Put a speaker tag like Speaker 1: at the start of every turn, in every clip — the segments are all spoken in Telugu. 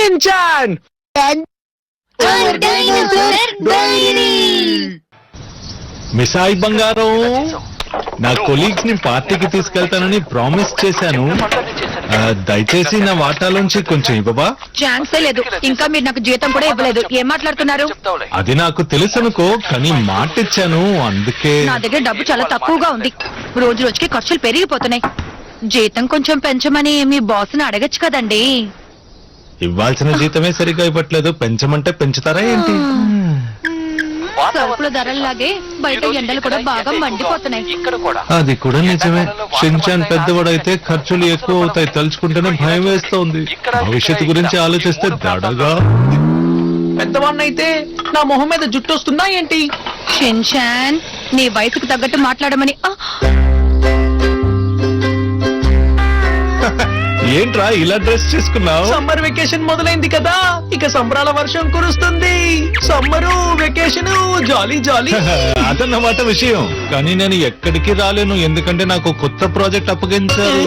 Speaker 1: షిన్చాన్
Speaker 2: మిసాయి బంగారం, నా కొలీగ్స్ ని పార్టీకి తీసుకెళ్తానని ప్రామిస్ చేశాను. దయచేసి నా వాటాలోంచి కొంచెం ఇవ్వవా?
Speaker 3: ఛాన్సే లేదు. ఇంకా మీరు నాకు జీతం కూడా ఇవ్వలేదు. ఏం మాట్లాడుతున్నారు?
Speaker 2: అది నాకు తెలుసు అనుకో, కానీ మాట ఇచ్చాను, అందుకే.
Speaker 3: నా దగ్గర డబ్బు చాలా తక్కువగా ఉంది. రోజు రోజుకి ఖర్చులు పెరిగిపోతున్నాయి. జీతం కొంచెం పెంచమని మీ బాస్ని అడగచ్చు కదండి.
Speaker 2: ఇవ్వాల్సిన జీతమే సరిగా ఇవ్వట్లేదు, పెంచమంటే పెంచుతారా ఏంటి?
Speaker 3: సరుకుల ధరల్లాగే బయట ఎండలు కూడా బాగా మండిపోతున్నాయి.
Speaker 2: అది కూడా నిజమే. షిన్చాన్ పెద్దవాడైతే ఖర్చులు ఎక్కువ అవుతాయి, తలుచుకుంటేనే భయం వేస్తోంది. భవిష్యత్తు గురించి ఆలోచిస్తే దడగా.
Speaker 1: పెద్దవాడినైతే నా మొహం మీద జుట్టు వస్తుందా ఏంటి?
Speaker 3: షిన్చాన్, నీ వయసుకు తగ్గట్టు మాట్లాడమని.
Speaker 2: ఏంట్రా ఇలా డ్రెస్ చేసుకున్నావు?
Speaker 1: సమ్మర్ వెకేషన్ మొదలైంది కదా, ఇక సంబరాల వర్షం కురుస్తుంది. సమ్మరు వెకేషన్ జాలీ జాలీ.
Speaker 2: అదన్నమాట విషయం. కానీ నేను ఎక్కడికి రాలేను, ఎందుకంటే నాకు కొత్త ప్రాజెక్ట్ అప్పగించారు.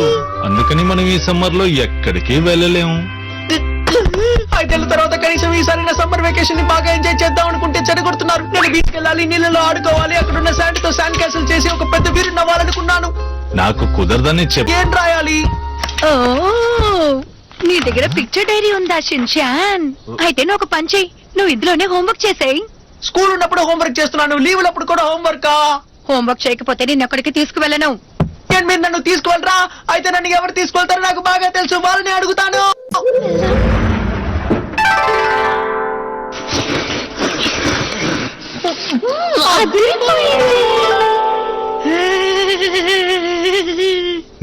Speaker 2: అందుకని మనం ఈ సమ్మర్ లో ఎక్కడికి వెళ్ళలేము.
Speaker 1: 5 ఏళ్ల తర్వాత కనీసం ఈసారి నా సమ్మర్ వెకేషన్ ని బాగా ఎంజాయ్ చేద్దాం అనుకుంటే చెడగొడుతున్నారు. నేను బీచ్ కెళ్ళాలి, నీళ్ళలో ఆడుకోవాలి, అక్కడున్న శాండ్ తో శాండ్ క్యాసిల్ చేసి ఒక పెద్ద వీరుని అవ్వాలనుకున్నాను.
Speaker 2: నాకు కుదరదని
Speaker 1: ఏం రాయాలి?
Speaker 3: ఓ, నీ దగ్గర పిక్చర్ డైరీ ఉందా షిన్చాన్? అయితే నువ్వు ఒక పని చెయ్యి, నువ్వు ఇందులోనే హోంవర్క్ చేసేయి.
Speaker 1: స్కూల్ ఉన్నప్పుడు హోంవర్క్ చేస్తున్నాను, లీవులప్పుడు కూడా హోంవర్కా?
Speaker 3: హోంవర్క్ చేయకపోతే నేను ఎక్కడికి తీసుకువెళ్ళను.
Speaker 1: మీరు నన్ను తీసుకువెళ్ళరా? అయితే నన్ను ఎవరు తీసుకెళ్తారో నాకు బాగా తెలుసు, వాళ్ళని అడుగుతాను.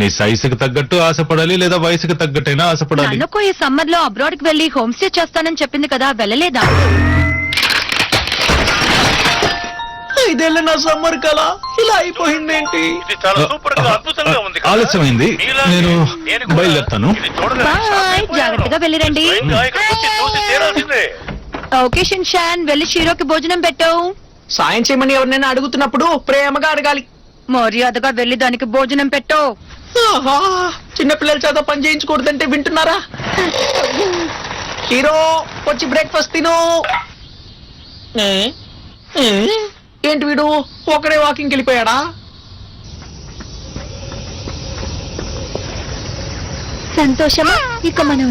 Speaker 2: నీ సైజుకి తగ్గట్టు ఆశపడాలి, లేదా వయసుకు తగ్గట్టైనా ఆశపడాలి.
Speaker 3: నన్నుకో ఈ సమ్మర్ లో అబ్రాడ్ కి వెళ్లి హోమ్ స్టే చేస్తానని చెప్పింది కదా, వెళ్ళలేదా?
Speaker 1: 5 ఏళ్ళ నా సమ్మర్ కళ ఇలా అయిపోయిందేంటి?
Speaker 2: ఆలస్యమైంది, నేను బయలుదేరుతాను.
Speaker 3: బాయ్, జాగ్రత్తగా వెళ్ళిరండి. ఓకే షిన్చాన్, వెళ్ళి షీరోకి భోజనం పెట్టావు.
Speaker 1: సాయం చేయమని ఎవరినైనా అడుగుతున్నప్పుడు ప్రేమగా అడగాలి.
Speaker 3: మర్యాదగా వెళ్ళి దానికి భోజనం పెట్టు.
Speaker 1: చిన్నపిల్లల చేత పని చేయించకూడదంటే వింటున్నారా? హీరో వచ్చి బ్రేక్ఫాస్ట్ తిను. ఏంటి వీడు ఒకడే వాకింగ్ వెళ్ళిపోయాడా?
Speaker 3: సంతోషమా? ఇక మనం